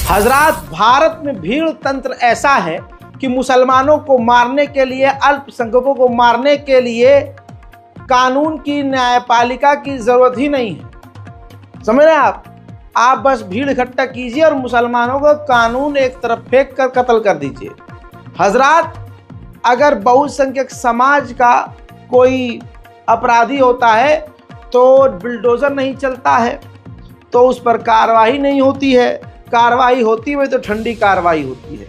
हजरात, भारत में भीड़ तंत्र ऐसा है कि मुसलमानों को मारने के लिए, अल्पसंख्यकों को मारने के लिए कानून की, न्यायपालिका की जरूरत ही नहीं है। समझ रहे हैं आप बस भीड़ इकट्ठा कीजिए और मुसलमानों को कानून एक तरफ फेंक कर कत्ल कर दीजिए। हजरात, अगर बहुसंख्यक समाज का कोई अपराधी होता है तो बुलडोजर नहीं चलता है, तो उस पर कार्रवाई नहीं होती है। कार्रवाई होती है तो ठंडी कार्रवाई होती है।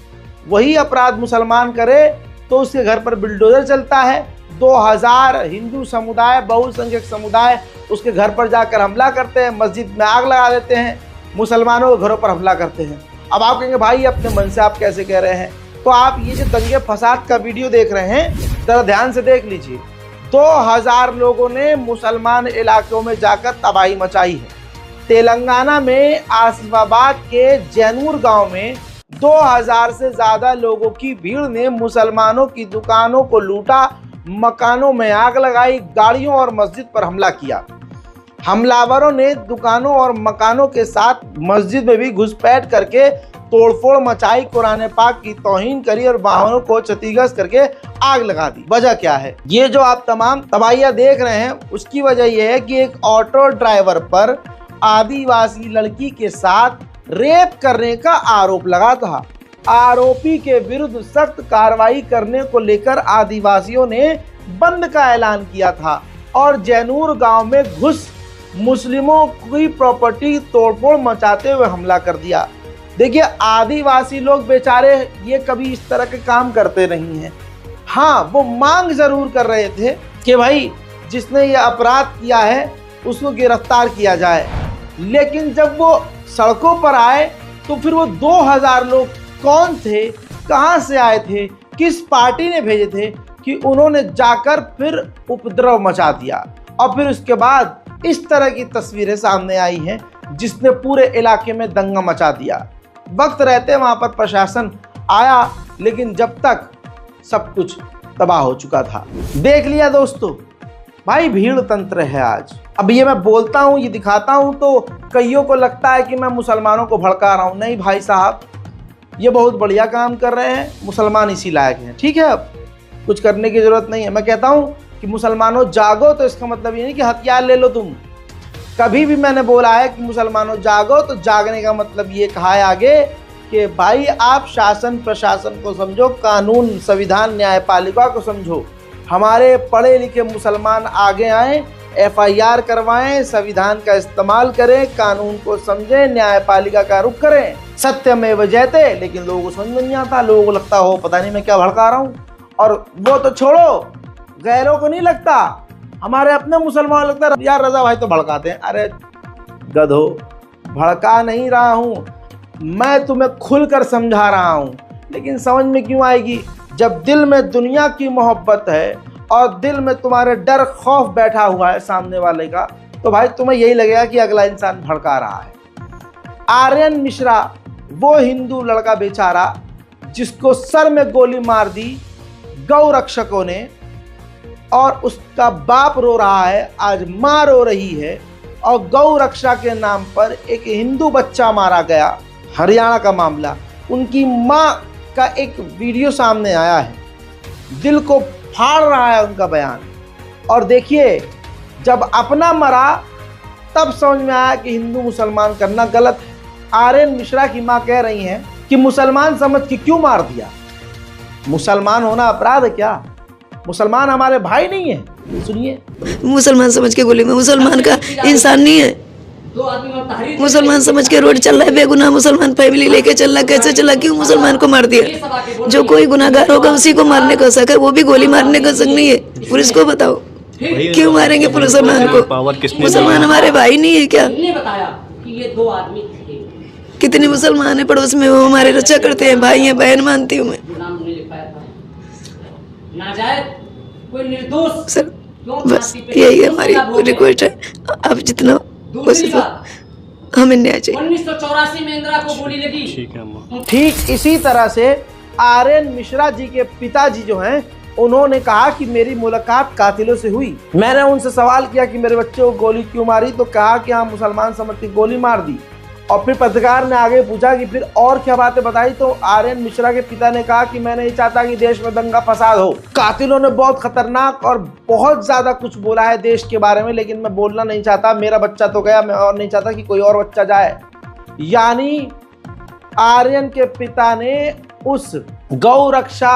वही अपराध मुसलमान करे तो उसके घर पर बुलडोजर चलता है। 2000 हिंदू समुदाय, बहुसंख्यक समुदाय उसके घर पर जाकर हमला करते हैं, मस्जिद में आग लगा देते हैं, मुसलमानों के घरों पर हमला करते हैं। अब आप कहेंगे भाई अपने मन से आप कैसे कह रहे हैं? तो आप ये जो दंगे फसाद का वीडियो देख रहे हैं जरा ध्यान से देख लीजिए। 2000 लोगों ने मुसलमान इलाकों में जाकर तबाही मचाई है। तेलंगाना में आसिफाबाद के जैनूर गांव में 2000 से ज़्यादा लोगों की भीड़ ने मुसलमानों की दुकानों को लूटा, मकानों में आग लगाई, गाड़ियों और मस्जिद पर हमला किया। हमलावरों ने दुकानों और मकानों के साथ मस्जिद में भी घुसपैठ करके तोड़फोड़ मचाई, कुरान पाक की तौहीन करी और वाहनों को क्षतिग्रस्त करके आग लगा दी। वजह क्या है? ये जो आप तमाम तबाहियां देख रहे हैं उसकी वजह यह है कि एक ऑटो ड्राइवर पर आदिवासी लड़की के साथ रेप करने का आरोप लगा था। आरोपी के विरुद्ध सख्त कार्रवाई करने को लेकर आदिवासियों ने बंद का ऐलान किया था और जैनूर गांव में घुस मुस्लिमों की प्रॉपर्टी तोड़फोड़ मचाते हुए हमला कर दिया। देखिए, आदिवासी लोग बेचारे ये कभी इस तरह के काम करते नहीं हैं। हाँ, वो मांग जरूर कर रहे थे कि भाई जिसने ये अपराध किया है उसको गिरफ्तार किया जाए, लेकिन जब वो सड़कों पर आए तो फिर वो 2000 लोग कौन थे, कहाँ से आए थे, किस पार्टी ने भेजे थे कि उन्होंने जाकर फिर उपद्रव मचा दिया। और फिर उसके बाद इस तरह की तस्वीरें सामने आई हैं जिसने पूरे इलाके में दंगा मचा दिया। वक्त रहते वहाँ पर प्रशासन आया, लेकिन जब तक सब कुछ तबाह हो चुका था। देख लिया दोस्तों, भाई भीड़ तंत्र है आज। अब ये मैं बोलता हूँ, ये दिखाता हूँ तो कईयों को लगता है कि मैं मुसलमानों को भड़का रहा हूँ। नहीं भाई साहब, ये बहुत बढ़िया काम कर रहे हैं, मुसलमान इसी लायक हैं। ठीक है, अब कुछ करने की ज़रूरत नहीं है। मैं कहता हूँ कि मुसलमानों जागो, तो इसका मतलब ये नहीं कि हथियार ले लो तुम। कभी भी मैंने बोला है कि मुसलमानों जागो, तो जागने का मतलब ये कहा है आगे कि भाई आप शासन प्रशासन को समझो, कानून संविधान न्यायपालिका को समझो। हमारे पढ़े लिखे मुसलमान आगे आएँ, FIR करवाएं, संविधान का इस्तेमाल करें, कानून को समझें, न्यायपालिका का रुख करें। सत्यमेव जयते। लेकिन लोगों को समझ में नहीं आता, लोगों को लगता हो पता नहीं मैं क्या भड़का रहा हूँ। और वो तो छोड़ो, गैरों को नहीं लगता, हमारे अपने मुसलमान लगता है यार रजा भाई तो भड़काते हैं। अरे गधो, भड़का नहीं रहा हूँ मैं, तुम्हें खुलकर समझा रहा हूँ। लेकिन समझ में क्यों आएगी? जब दिल में दुनिया की मोहब्बत है और दिल में तुम्हारे डर खौफ बैठा हुआ है सामने वाले का, तो भाई तुम्हें यही लगेगा कि अगला इंसान भड़का रहा है। आर्यन मिश्रा, वो हिंदू लड़का बेचारा जिसको सर में गोली मार दी गौ रक्षकों ने, और उसका बाप रो रहा है, आज माँ रो रही है, और गौ रक्षा के नाम पर एक हिंदू बच्चा मारा गया। हरियाणा का मामला, उनकी माँ का एक वीडियो सामने आया है, दिल को फाड़ रहा है उनका बयान। और देखिए, जब अपना मरा तब समझ में आया कि हिंदू मुसलमान करना गलत है। आर्यन मिश्रा की माँ कह रही हैं कि मुसलमान समझ के क्यों मार दिया? मुसलमान होना अपराध है क्या? मुसलमान हमारे भाई नहीं है? सुनिए, मुसलमान समझ के गोली में, मुसलमान का इंसान नहीं है। मुसलमान समझ के रोड चल रहा है, बेगुनाह मुसलमान फैमिली लेके चल रहा, कैसे चला? क्यों मुसलमान को मार दिया? जो कोई गुनाहगार होगा उसी को मारने का हक है, वो भी गोली मारने का हक नहीं है। पुलिस को बताओ क्यों मारेंगे मुसलमान को? मुसलमान हमारे भाई नहीं है क्या? कितने मुसलमान है पड़ोस में, वो हमारे रक्षा करते हैं, भाई हैं, बहन मानती हूँ मैं। सर बस यही है हमारी रिक्वेस्ट है, आप जितना हमें न्याय चाहिए। 1984 में इंदिरा को गोली लगी। ठीक इसी तरह से आर्यन मिश्रा जी के पिताजी जो हैं, उन्होंने कहा कि मेरी मुलाकात कातिलों से हुई। मैंने उनसे सवाल किया कि मेरे बच्चे को गोली क्यों मारी, तो कहा कि हाँ मुसलमान समझ के गोली मार दी। और फिर पत्रकार ने आगे पूछा कि फिर और क्या बातें बताई, तो आर्यन मिश्रा के पिता ने कहा कि मैं नहीं चाहता कि देश में दंगा फसाद हो। कातिलों ने बहुत खतरनाक और बहुत ज्यादा कुछ बोला है देश के बारे में, लेकिन मैं बोलना नहीं चाहता, मेरा बच्चा तो गया, मैं और नहीं चाहता कि कोई और बच्चा जाए। यानी आर्यन के पिता ने उस गौ रक्षा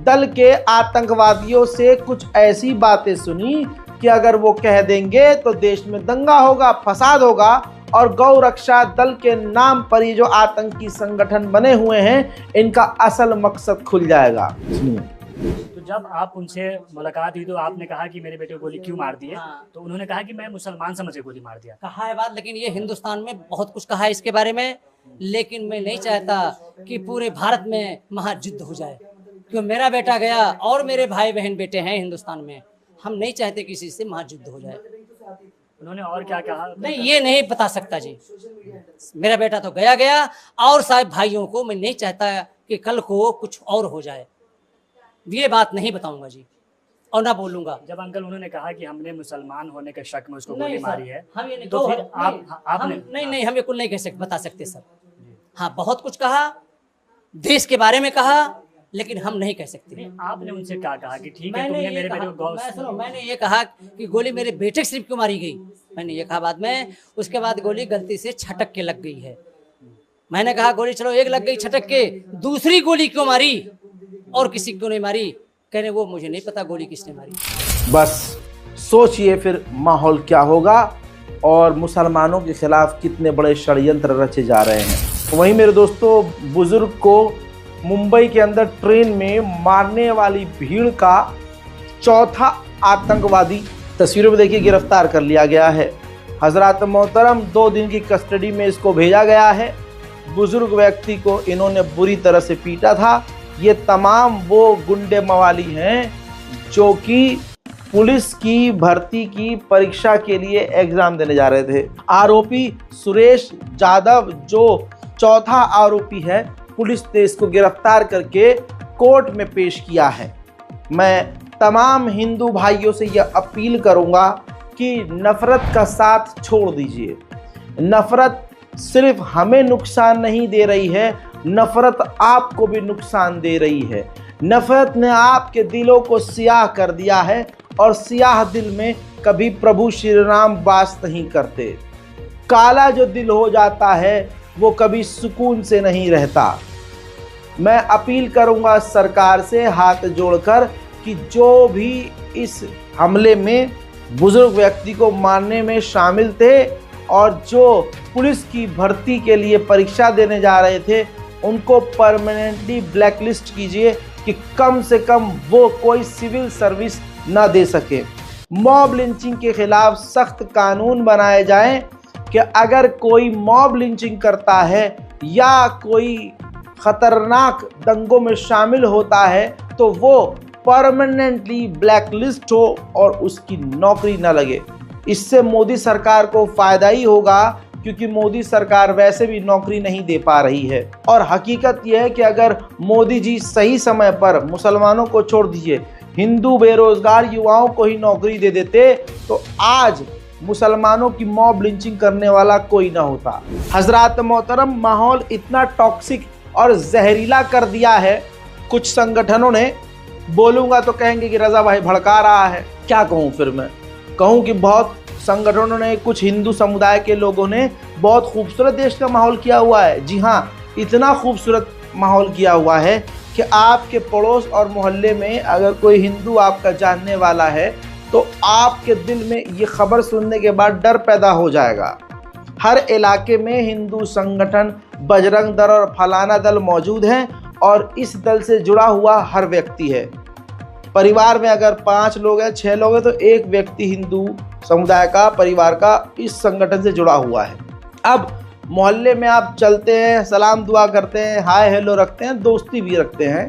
दल के आतंकवादियों से कुछ ऐसी बातें सुनी कि अगर वो कह देंगे तो देश में दंगा होगा, फसाद होगा, और गौ रक्षा दल के नाम पर ये जो आतंकी संगठन बने हुए हैं इनका असल मकसद खुल जाएगा। तो जब आप उनसे मुलाकात हुई तो आपने कहा कि मेरे बेटे को गोली क्यों मार दी है? तो उन्होंने कहा कि मैं मुसलमान समझ के गोली मार दिया। कहा है बात, लेकिन ये हिंदुस्तान में बहुत कुछ कहा है इसके बारे में, लेकिन मैं नहीं चाहता कि पूरे भारत में महायुद्ध हो जाए, क्योंकि मेरा बेटा गया और मेरे भाई बहन बेटे हैं हिंदुस्तान में, हम नहीं चाहते किसी से महायुद्ध हो जाए। उन्होंने और क्या कहा? नहीं, ये नहीं बता सकता जी, मेरा बेटा तो गया गया, और साहब भाइयों को मैं नहीं चाहता कि कल को कुछ और हो जाए, ये बात नहीं बताऊंगा जी, और ना बोलूंगा। जब अंकल उन्होंने कहा कि हमने मुसलमान होने के शक में उसको गोली नहीं मारी है, हम ये नहीं, तो फिर आपने नहीं हम ये कुछ नहीं कह सकते, बता सकते सर। हाँ, बहुत कुछ कहा, देश के बारे में कहा, लेकिन हम नहीं कह सकते। आपने उनसे क्या कहा कि ठीक है तुमने मेरे बेटे को मैंने ये कहा कि गोली मेरे बेटे के सिर्फ क्यों मारी गई, मैंने ये कहा बाद में। उसके बाद गोली गलती से छटक के लग गई है। मैंने कहा गोली चलो एक लग गई छटक के, दूसरी गोली क्यों मारी और किसी क्यों नहीं मारी? कहने वो मुझे नहीं पता गोली किसने मारी। बस सोचिए फिर माहौल क्या होगा और मुसलमानों के खिलाफ कितने बड़े षड्यंत्र रचे जा रहे हैं। वहीं मेरे दोस्तों, बुजुर्ग को मुंबई के अंदर ट्रेन में मारने वाली भीड़ का चौथा आतंकवादी तस्वीरों में देखिए गिरफ्तार कर लिया गया है। हजरत मोहतरम 2 दिन की कस्टडी में इसको भेजा गया है। बुजुर्ग व्यक्ति को इन्होंने बुरी तरह से पीटा था। ये तमाम वो गुंडे मवाली हैं जो कि पुलिस की भर्ती की परीक्षा के लिए एग्जाम देने जा रहे थे। आरोपी सुरेश यादव जो चौथा आरोपी है, पुलिस ने इसको गिरफ्तार करके कोर्ट में पेश किया है। मैं तमाम हिंदू भाइयों से यह अपील करूंगा कि नफरत का साथ छोड़ दीजिए। नफरत सिर्फ हमें नुकसान नहीं दे रही है, नफरत आपको भी नुकसान दे रही है। नफरत ने आपके दिलों को सियाह कर दिया है और सियाह दिल में कभी प्रभु श्री राम वास नहीं करते। काला जो दिल हो जाता है वो कभी सुकून से नहीं रहता। मैं अपील करूंगा सरकार से हाथ जोड़कर कि जो भी इस हमले में बुजुर्ग व्यक्ति को मारने में शामिल थे और जो पुलिस की भर्ती के लिए परीक्षा देने जा रहे थे, उनको परमानेंटली ब्लैकलिस्ट कीजिए कि कम से कम वो कोई सिविल सर्विस न दे सके। मॉब लिंचिंग के खिलाफ सख्त कानून बनाए जाएं कि अगर कोई मॉब लिंचिंग करता है या कोई खतरनाक दंगों में शामिल होता है तो वो परमानेंटली ब्लैकलिस्ट हो और उसकी नौकरी न लगे। इससे मोदी सरकार को फायदा ही होगा, क्योंकि मोदी सरकार वैसे भी नौकरी नहीं दे पा रही है। और हकीकत यह है कि अगर मोदी जी सही समय पर मुसलमानों को छोड़ दीजिए, हिंदू बेरोजगार युवाओं को ही नौकरी दे देते तो आज मुसलमानों की मॉब लिंचिंग करने वाला कोई ना होता। हजरत मोहतरम, माहौल इतना टॉक्सिक और जहरीला कर दिया है कुछ संगठनों ने, बोलूँगा तो कहेंगे कि रज़ा भाई भड़का रहा है। क्या कहूँ फिर मैं कहूँ कि बहुत संगठनों ने, कुछ हिंदू समुदाय के लोगों ने बहुत खूबसूरत देश का माहौल किया हुआ है। जी हाँ, इतना खूबसूरत माहौल किया हुआ है कि आपके पड़ोस और मोहल्ले में अगर कोई हिंदू आपका जानने वाला है तो आपके दिल में ये खबर सुनने के बाद डर पैदा हो जाएगा। हर इलाके में हिंदू संगठन, बजरंग दल और फलाना दल मौजूद हैं और इस दल से जुड़ा हुआ हर व्यक्ति है। परिवार में अगर 5 लोग हैं, 6 लोग हैं तो एक व्यक्ति हिंदू समुदाय का, परिवार का इस संगठन से जुड़ा हुआ है। अब मोहल्ले में आप चलते हैं, सलाम दुआ करते हैं, हाय हेलो रखते हैं, दोस्ती भी रखते हैं।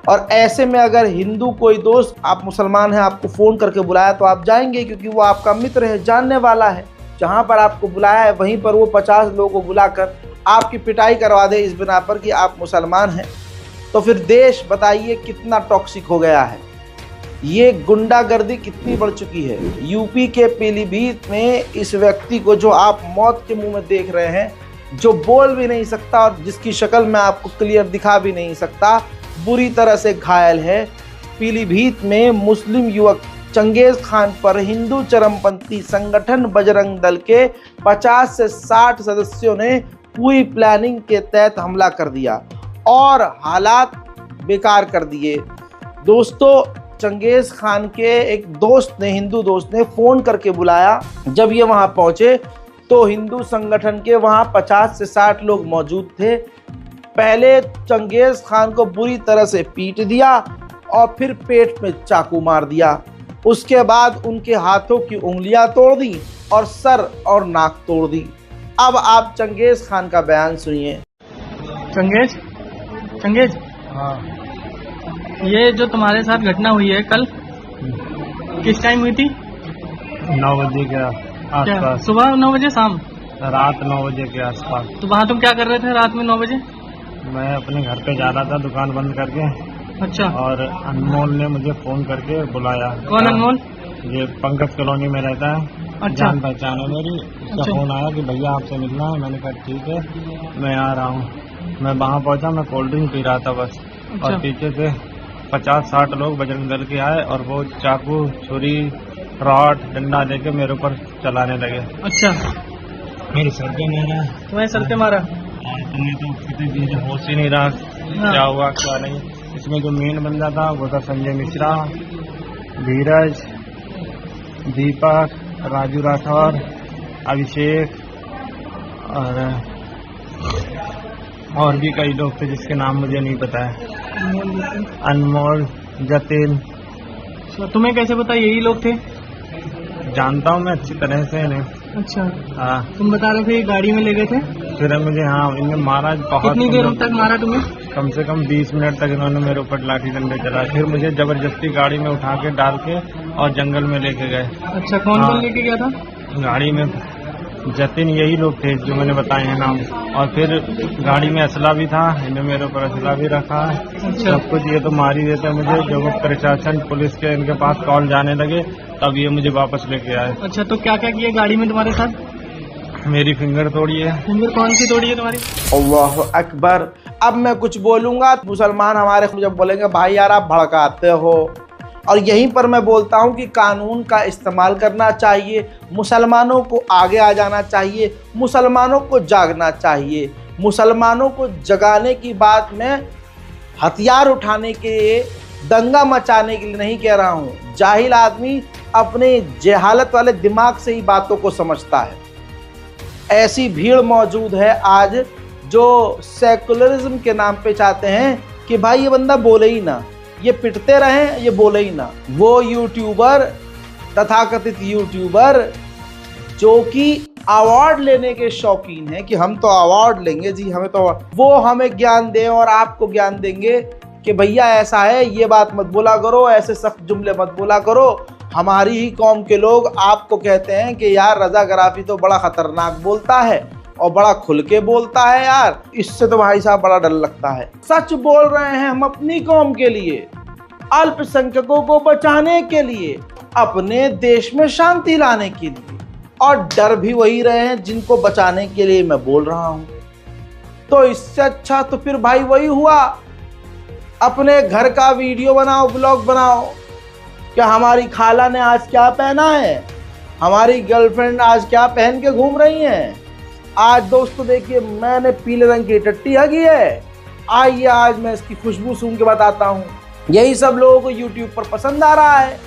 और ऐसे में अगर हिंदू कोई दोस्त, आप मुसलमान हैं, आपको फ़ोन करके बुलाया तो आप जाएंगे, क्योंकि वो आपका मित्र है, जानने वाला है। जहाँ पर आपको बुलाया है वहीं पर वो 50 लोगों को बुलाकर आपकी पिटाई करवा दे इस बिना पर कि आप मुसलमान हैं, तो फिर देश बताइए कितना टॉक्सिक हो गया है। ये गुंडागर्दी कितनी बढ़ चुकी है। यूपी के पीलीभीत में इस व्यक्ति को जो आप मौत के मुंह में देख रहे हैं, जो बोल भी नहीं सकता और जिसकी शक्ल मैं आपको क्लियर दिखा भी नहीं सकता, बुरी तरह से घायल है। पीलीभीत में मुस्लिम युवक चंगेज खान पर हिंदू चरमपंथी संगठन बजरंग दल के 50 से 60 सदस्यों ने पूरी प्लानिंग के तहत हमला कर दिया और हालात बेकार कर दिए। दोस्तों, चंगेज खान के एक दोस्त ने, हिंदू दोस्त ने फ़ोन करके बुलाया। जब ये वहाँ पहुँचे तो हिंदू संगठन के वहाँ 50 से 60 लोग मौजूद थे। पहले चंगेज खान को बुरी तरह से पीट दिया और फिर पेट में चाकू मार दिया। उसके बाद उनके हाथों की उंगलियां तोड़ दी और सर और नाक तोड़ दी। अब आप चंगेज खान का बयान सुनिए। चंगेज हाँ, ये जो तुम्हारे साथ घटना हुई है कल, किस टाइम हुई थी? 9 बजे के क्या आसपास। सुबह 9 बजे, शाम? रात 9 बजे के आसपास। तो वहाँ तुम क्या कर रहे थे रात में 9 बजे? मैं अपने घर पे जा रहा था दुकान बंद करके, अच्छा। और अनमोल ने मुझे फोन करके बुलाया। कौन अनमोल? ये पंकज कॉलोनी में रहता है, अच्छा। जान पहचान है मेरी। उसका अच्छा। फोन आया कि भैया आपसे मिलना है। मैंने कहा ठीक है, मैं आ रहा हूँ। मैं वहाँ पहुँचा, मैं कोल्ड ड्रिंक पी रहा था बस, अच्छा। और पीछे से 50-60 लोग बजरंग दल के आए और वो चाकू, छुरी, रॉड, डंडा लेके मेरे ऊपर चलाने लगे। अच्छा, मेरे सर पे मारा। तुम्हें सर पे मारा? तुम्हें तो किसी चीज से होश ही नहीं रहा, क्या हुआ क्या नहीं। इसमें जो मेन बंदा था वो था संजय मिश्रा, धीरज, दीपक, राजू राठौर, अभिषेक और भी कई लोग थे जिसके नाम मुझे नहीं पता है। अनमोल, जतिन। तो तुम्हें कैसे पता यही लोग थे? जानता हूँ मैं अच्छी तरह से इन्हें। अच्छा, हाँ, तुम बता रहे थे गाड़ी में ले गए थे? फिर मुझे, हाँ, इन्हें मारा बहुत। कितनी देर तक मारा तुम्हें? कम से कम 20 मिनट तक इन्होंने मेरे ऊपर लाठी डंडे चलाए। फिर मुझे जबरदस्ती गाड़ी में उठा के डाल के और जंगल में लेके गए। अच्छा, कौन हाँ। कौन लेके गया था गाड़ी में? जतिन, यही लोग थे जो मैंने बताए हैं नाम। और फिर गाड़ी में असला भी था, इन्हें मेरे ऊपर असला भी रखा है। अच्छा। सब कुछ ये तो मार ही देते मुझे। जब वो प्रशासन पुलिस के इनके पास कॉल जाने लगे तब ये मुझे वापस लेके आए। अच्छा, तो क्या क्या किया गाड़ी में तुम्हारे साथ? मेरी फिंगर तोड़ी है। फिंगर कौन सी तोड़ी है तुम्हारी? अल्लाह अकबर। अब मैं कुछ बोलूँगा, मुसलमान हमारे जब बोलेंगे भाई यार आप भड़काते हो, और यहीं पर मैं बोलता हूं कि कानून का इस्तेमाल करना चाहिए। मुसलमानों को आगे आ जाना चाहिए, मुसलमानों को जागना चाहिए। मुसलमानों को जगाने की बात मैं हथियार उठाने के लिए, दंगा मचाने के लिए नहीं कह रहा हूं। जाहिल आदमी अपने जहालत वाले दिमाग से ही बातों को समझता है। ऐसी भीड़ मौजूद है आज जो सेकुलरिज्म के नाम पे चाहते हैं कि भाई ये बंदा बोले ही ना, ये पिटते रहें, ये बोले ही ना। वो यूट्यूबर, तथाकथित यूट्यूबर जो कि अवार्ड लेने के शौकीन हैं कि हम तो अवार्ड लेंगे जी, हमें तो, वो हमें ज्ञान दें और आपको ज्ञान देंगे कि भैया ऐसा है, ये बात मत बोला करो, ऐसे सख्त जुमले मत बोला करो। हमारी ही कौम के लोग आपको कहते हैं कि यार रजा गराफी तो बड़ा खतरनाक बोलता है और बड़ा खुल के बोलता है यार, इससे तो भाई साहब बड़ा डर लगता है। सच बोल रहे हैं हम अपनी कौम के लिए, अल्पसंख्यकों को बचाने के लिए, अपने देश में शांति लाने के लिए, और डर भी वही रहे हैं जिनको बचाने के लिए मैं बोल रहा हूं। तो इससे अच्छा तो फिर भाई वही हुआ, अपने घर का वीडियो बनाओ, ब्लॉग बनाओ कि हमारी खाला ने आज क्या पहना है, हमारी गर्लफ्रेंड आज क्या पहन के घूम रही हैं। आज दोस्तों देखिए मैंने पीले रंग की टट्टी हगी है, आइए आज मैं इसकी खुशबू सूंघ के बताता हूँ। यही सब लोगों को यूट्यूब पर पसंद आ रहा है।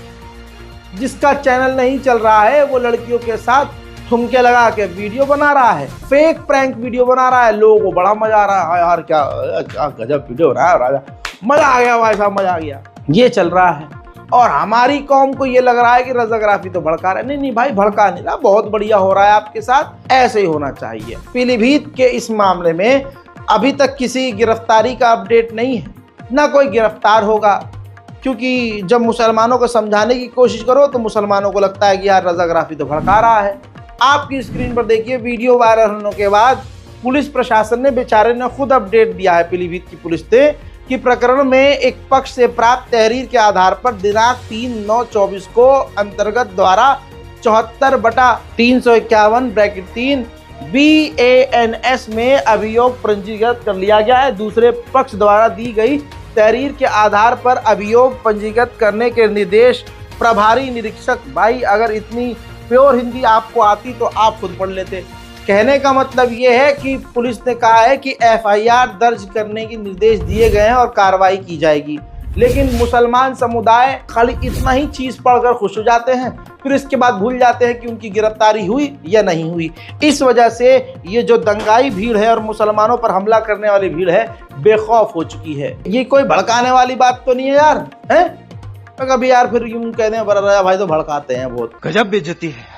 जिसका चैनल नहीं चल रहा है वो लड़कियों के साथ ठुमके लगा के वीडियो बना रहा है, फेक प्रैंक वीडियो बना रहा है। लोगों को बड़ा मजा आ रहा है, यार क्या गजब वीडियो बना है राजा, मजा आ गया भाई साहब, मजा आ गया। ये चल रहा है और हमारी कौम को ये लग रहा है कि रजाग्राफी तो भड़का रहा है। नहीं भाई, भड़का नहीं रहा, बहुत बढ़िया हो रहा है आपके साथ, ऐसे ही होना चाहिए। पीलीभीत के इस मामले में अभी तक किसी गिरफ्तारी का अपडेट नहीं है, ना कोई गिरफ्तार होगा, क्योंकि जब मुसलमानों को समझाने की कोशिश करो तो मुसलमानों को लगता है कि यार रजाग्राफी तो भड़का रहा है। आपकी स्क्रीन पर देखिए वीडियो वायरल होने के बाद पुलिस प्रशासन ने, बेचारे ने खुद अपडेट दिया है, पीलीभीत की पुलिस ने, कि प्रकरण में एक पक्ष से प्राप्त तहरीर के आधार पर दिनांक 3/9/24 को अंतर्गत द्वारा 74/351-3 BANS में अभियोग पंजीकृत कर लिया गया है। दूसरे पक्ष द्वारा दी गई तहरीर के आधार पर अभियोग पंजीकृत करने के निर्देश प्रभारी निरीक्षक। भाई अगर इतनी प्योर हिंदी आपको आती तो आप खुद पढ़ लेते। कहने का मतलब ये है कि पुलिस ने कहा है कि FIR दर्ज करने के निर्देश दिए गए हैं और कार्रवाई की जाएगी, लेकिन मुसलमान समुदाय खाली इतना ही चीज पढ़कर खुश हो जाते हैं, फिर इसके बाद भूल जाते हैं कि उनकी गिरफ्तारी हुई या नहीं हुई। इस वजह से ये जो दंगाई भीड़ है और मुसलमानों पर हमला करने वाली भीड़ है बेखौफ हो चुकी है। ये कोई भड़काने वाली बात तो नहीं है यार, है? तो कभी यार फिर यूं कहते हैं भाई तो भड़काते हैं बहुत। गजब बेइज्जती है।